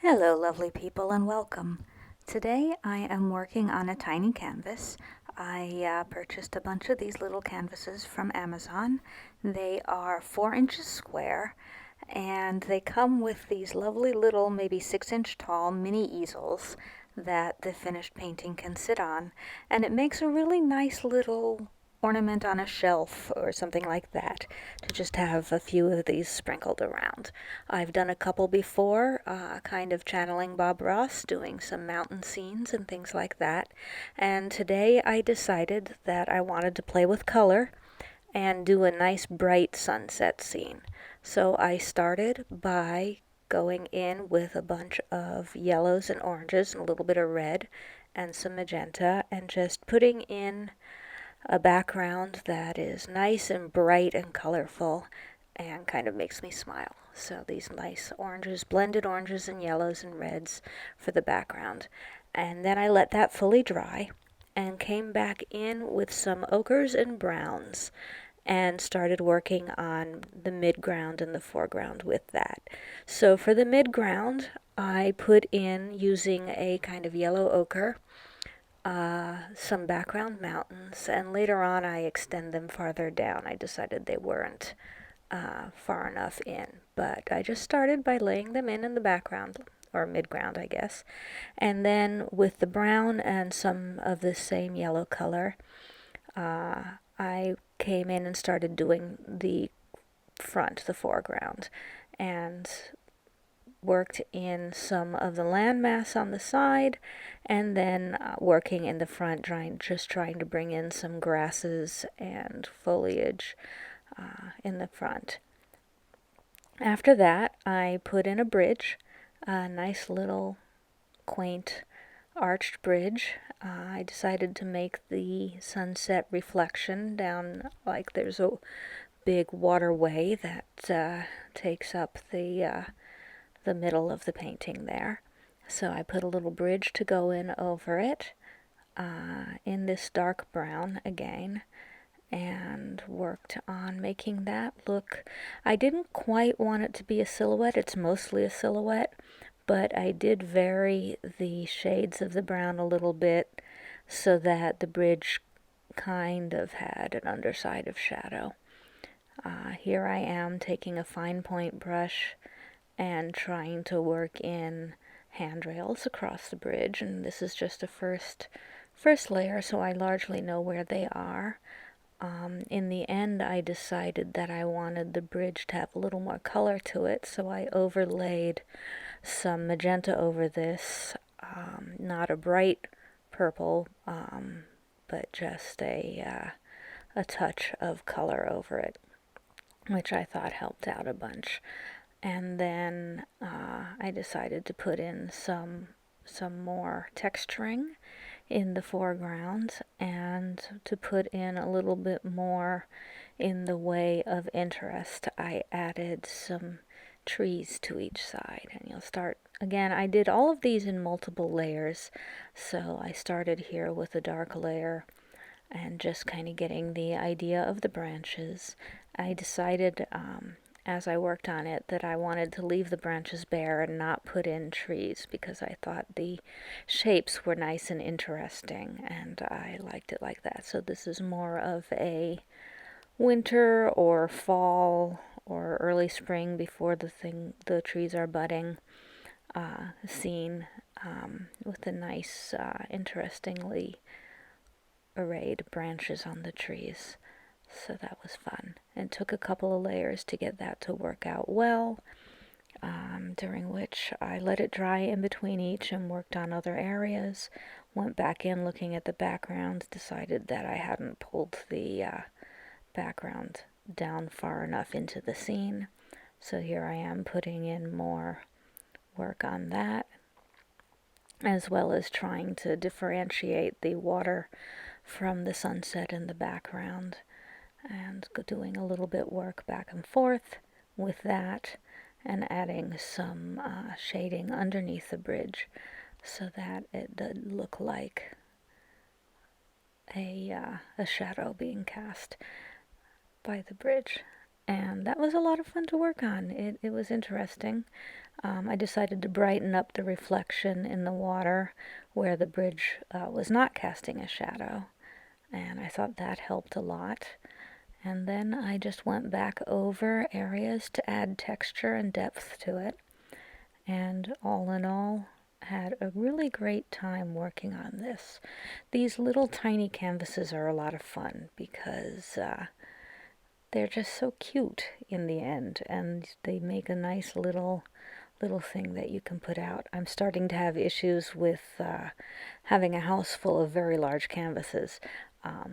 Hello, lovely people, and welcome. Today I am working on a tiny canvas. I purchased a bunch of these little canvases from Amazon. They are 4 inches square, and they come with these lovely little, maybe 6-inch tall mini easels that the finished painting can sit on, and it makes a really nice little ornament on a shelf or something like that, to just have a few of these sprinkled around. I've done a couple before, kind of channeling Bob Ross, doing some mountain scenes and things like that. And today I decided that I wanted to play with color and do a nice bright sunset scene. So I started by going in with a bunch of yellows and oranges and a little bit of red and some magenta, and just putting in a background that is nice and bright and colorful and kind of makes me smile. So these nice oranges, blended oranges and yellows and reds for the background. And then I let that fully dry and came back in with some ochres and browns and started working on the midground and the foreground with that. So for the midground, I put in, using a kind of yellow ochre, some background mountains, and later on I extend them farther down. I decided they weren't far enough in, but I just started by laying them in the background, or midground, I guess. And then with the brown and some of the same yellow color, I came in and started doing the front, the foreground, and worked in some of the landmass on the side, and then working in the front, just trying to bring in some grasses and foliage in the front. After that, I put in a bridge, a nice little quaint arched bridge. I decided to make the sunset reflection down, like there's a big waterway that takes up the middle of the painting there. So I put a little bridge to go in over it, in this dark brown again, and worked on making that look. I didn't quite want it to be a silhouette. It's mostly a silhouette, but I did vary the shades of the brown a little bit so that the bridge kind of had an underside of shadow. Here I am taking a fine point brush and trying to work in handrails across the bridge, and this is just a first layer, so I largely know where they are. In the end, I decided that I wanted the bridge to have a little more color to it, so I overlaid some magenta over this, not a bright purple, but just a touch of color over it, which I thought helped out a bunch. And then I decided to put in some more texturing in the foreground, and to put in a little bit more in the way of interest, I added some trees to each side. And you'll start again, I did all of these in multiple layers, so I started here with a dark layer and just kind of getting the idea of the branches. I decided, as I worked on it, that I wanted to leave the branches bare and not put in trees, because I thought the shapes were nice and interesting, and I liked it like that. So this is more of a winter or fall or early spring, before the trees are budding, scene, with the nice, interestingly arrayed branches on the trees. So that was fun. It took a couple of layers to get that to work out well, during which I let it dry in between each and worked on other areas. Went back in looking at the background, decided that I hadn't pulled the background down far enough into the scene. So here I am putting in more work on that, as well as trying to differentiate the water from the sunset in the background, and doing a little bit work back and forth with that, and adding some shading underneath the bridge so that it did look like a shadow being cast by the bridge. And that was a lot of fun to work on. It was interesting. I decided to brighten up the reflection in the water where the bridge was not casting a shadow, and I thought that helped a lot. And then I just went back over areas to add texture and depth to it, and all in all, had a really great time working on this. These little tiny canvases are a lot of fun because they're just so cute in the end, and they make a nice little thing that you can put out. I'm starting to have issues with having a house full of very large canvases,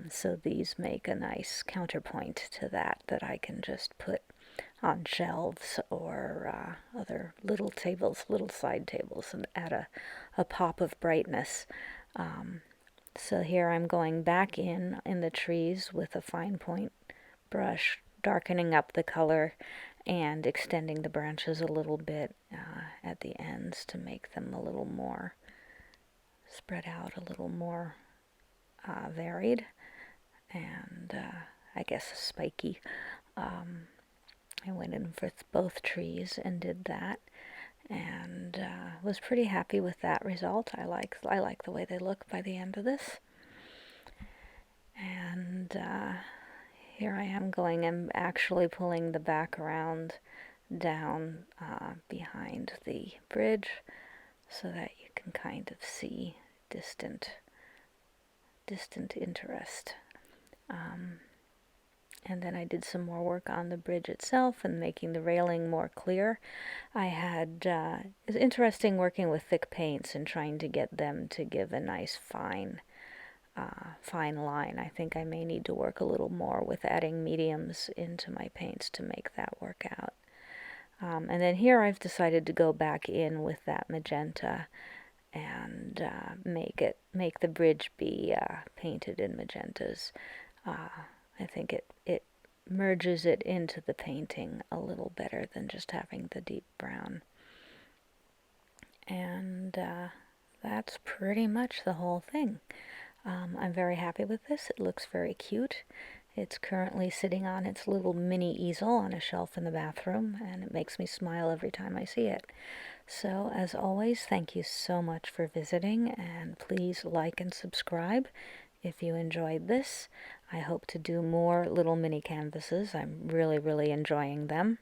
so these make a nice counterpoint to that I can just put on shelves or other little tables, little side tables, and add a pop of brightness. So here I'm going back in the trees with a fine point brush, darkening up the color and extending the branches a little bit at the ends to make them a little more spread out, a little more varied, and I guess spiky. I went in for both trees and did that, and was pretty happy with that result. I like the way they look by the end of this. And here I am going and actually pulling the background down behind the bridge so that you can kind of see distant interest. And then I did some more work on the bridge itself and making the railing more clear. I had, it's interesting working with thick paints and trying to get them to give a nice fine line. I think I may need to work a little more with adding mediums into my paints to make that work out. And then here I've decided to go back in with that magenta and make the bridge be painted in magentas. I think it merges it into the painting a little better than just having the deep brown. And that's pretty much the whole thing. I'm very happy with this. It looks very cute. It's currently sitting on its little mini easel on a shelf in the bathroom, and it makes me smile every time I see it. So, as always, thank you so much for visiting, and please like and subscribe if you enjoyed this. I hope to do more little mini canvases. I'm really, really enjoying them.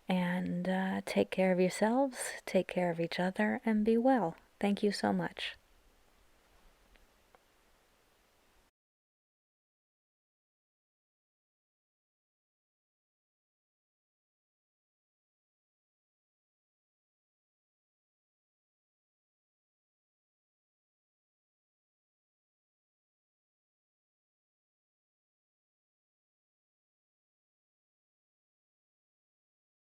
And take care of yourselves, take care of each other, and be well. Thank you so much.